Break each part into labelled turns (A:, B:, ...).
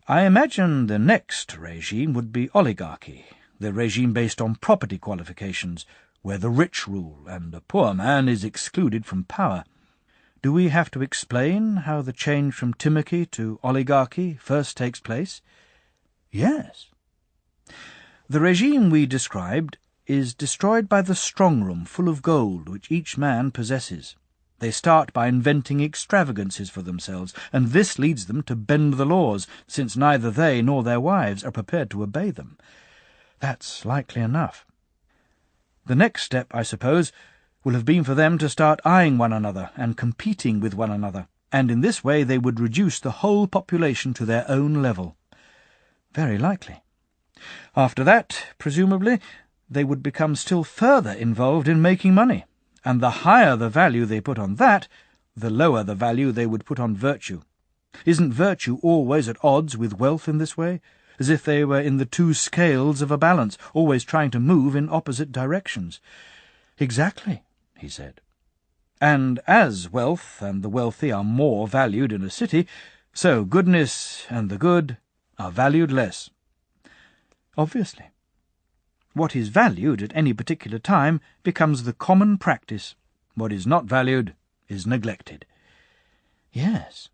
A: I imagine the next regime would be oligarchy, the regime based on property qualifications, where the rich rule and a poor man is excluded from power. Do we have to explain how the change from timachy to oligarchy first takes place? Yes. The regime we described is destroyed by the strong room full of gold which each man possesses. They start by inventing extravagances for themselves, and this leads them to bend the laws, since neither they nor their wives are prepared to obey them. That's likely enough. The next step, I suppose, will have been for them to start eyeing one another and competing with one another, and in this way they would reduce the whole population to their own level. Very likely. After that, presumably, they would become still further involved in making money, and the higher the value they put on that, the lower the value they would put on virtue. Isn't virtue always at odds with wealth in this way, as if they were in the two scales of a balance, always trying to move in opposite directions? Exactly, he said. And as wealth and the wealthy are more valued in a city, so goodness and the good are valued less. Obviously. What is valued at any particular time becomes the common practice. What is not valued is neglected. Yes.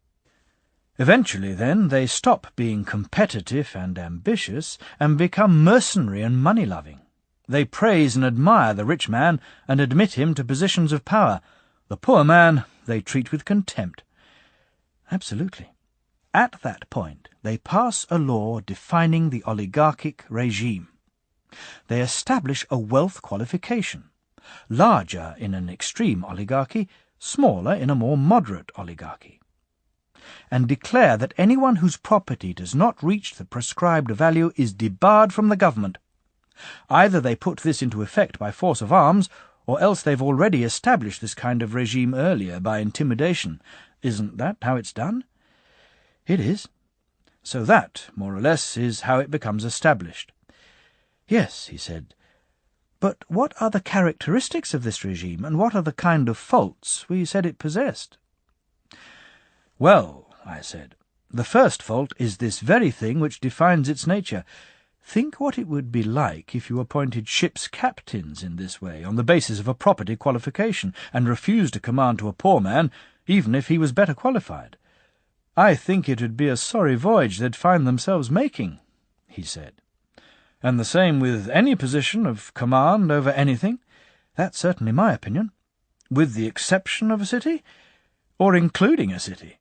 A: Eventually, then, they stop being competitive and ambitious and become mercenary and money-loving. They praise and admire the rich man and admit him to positions of power. The poor man they treat with contempt. Absolutely. At that point, they pass a law defining the oligarchic regime. They establish a wealth qualification, larger in an extreme oligarchy, smaller in a more moderate oligarchy, and declare that anyone whose property does not reach the prescribed value is debarred from the government. Either they put this into effect by force of arms, or else they've already established this kind of regime earlier by intimidation. Isn't that how it's done? It is. So that, more or less, is how it becomes established. Yes, he said. But what are the characteristics of this regime, and what are the kind of faults we said it possessed? Well, I said, the first fault is this very thing which defines its nature. Think what it would be like if you appointed ship's captains in this way, on the basis of a property qualification, and refused to command to a poor man, even if he was better qualified. I think it would be a sorry voyage they'd find themselves making, he said. And the same with any position of command over anything. That's certainly my opinion. With the exception of a city, or including a city.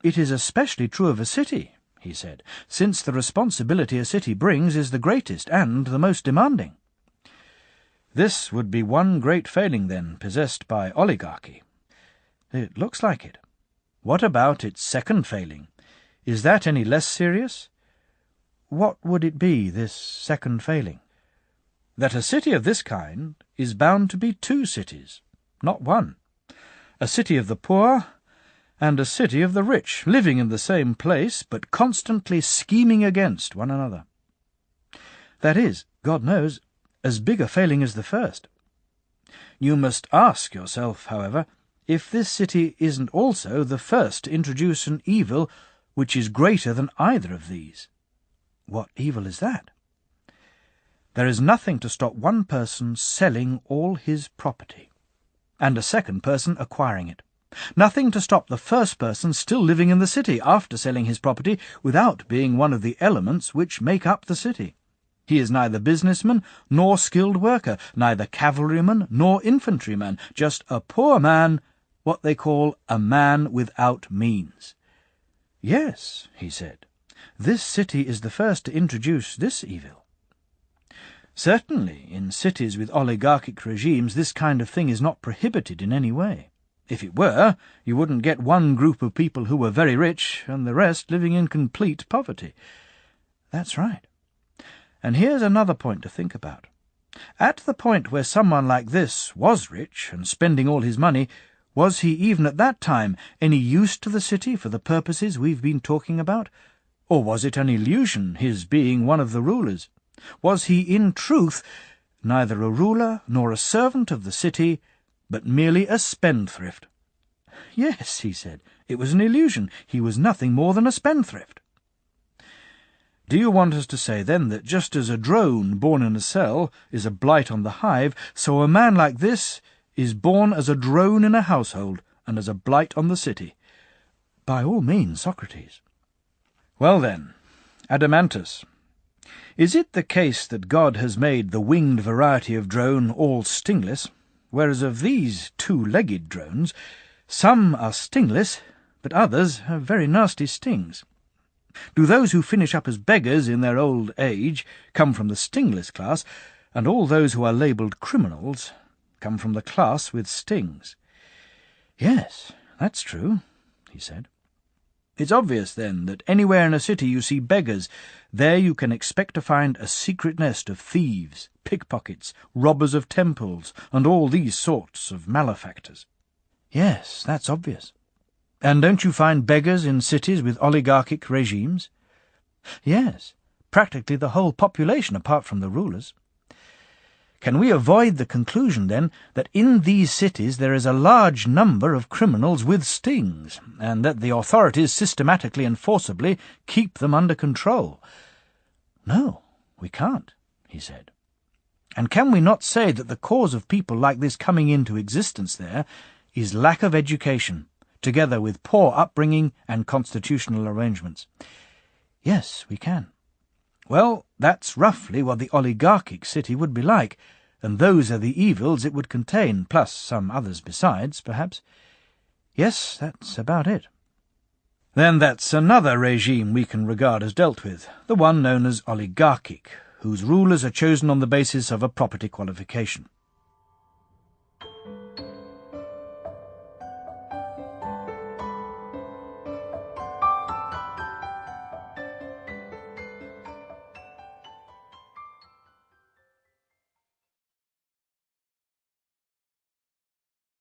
A: It is especially true of a city, he said, since the responsibility a city brings is the greatest and the most demanding. This would be one great failing, then, possessed by oligarchy. It looks like it. What about its second failing? Is that any less serious? What would it be, this second failing? That a city of this kind is bound to be two cities, not one. A city of the poor and a city of the rich, living in the same place, but constantly scheming against one another. That is, God knows, as big a failing as the first. You must ask yourself, however, if this city isn't also the first to introduce an evil which is greater than either of these. What evil is that? There is nothing to stop one person selling all his property, and a second person acquiring it. Nothing to stop the first person still living in the city after selling his property without being one of the elements which make up the city. He is neither businessman nor skilled worker, neither cavalryman nor infantryman, just a poor man, what they call a man without means. Yes, he said, this city is the first to introduce this evil. Certainly, in cities with oligarchic regimes, this kind of thing is not prohibited in any way. If it were, you wouldn't get one group of people who were very rich and the rest living in complete poverty. That's right. And here's another point to think about. At the point where someone like this was rich and spending all his money, was he even at that time any use to the city for the purposes we've been talking about? Or was it an illusion, his being one of the rulers? Was he in truth neither a ruler nor a servant of the city, but merely a spendthrift? Yes, he said, it was an illusion. He was nothing more than a spendthrift. Do you want us to say, then, that just as a drone born in a cell is a blight on the hive, so a man like this is born as a drone in a household, and as a blight on the city? By all means, Socrates. Well then, Adamantus, is it the case that God has made the winged variety of drone all stingless, whereas of these two-legged drones, some are stingless, but others have very nasty stings? Do those who finish up as beggars in their old age come from the stingless class, and all those who are labelled criminals come from the class with stings? Yes, that's true, he said. It's obvious, then, that anywhere in a city you see beggars, there you can expect to find a secret nest of thieves, pickpockets, robbers of temples, and all these sorts of malefactors. Yes, that's obvious. And don't you find beggars in cities with oligarchic regimes? Yes, practically the whole population apart from the rulers. Can we avoid the conclusion, then, that in these cities there is a large number of criminals with stings, and that the authorities systematically and forcibly keep them under control? No, we can't, he said. And can we not say that the cause of people like this coming into existence there is lack of education, together with poor upbringing and constitutional arrangements? Yes, we can. Well, that's roughly what the oligarchic city would be like, and those are the evils it would contain, plus some others besides, perhaps. Yes, that's about it. Then that's another regime we can regard as dealt with, the one known as oligarchic, whose rulers are chosen on the basis of a property qualification.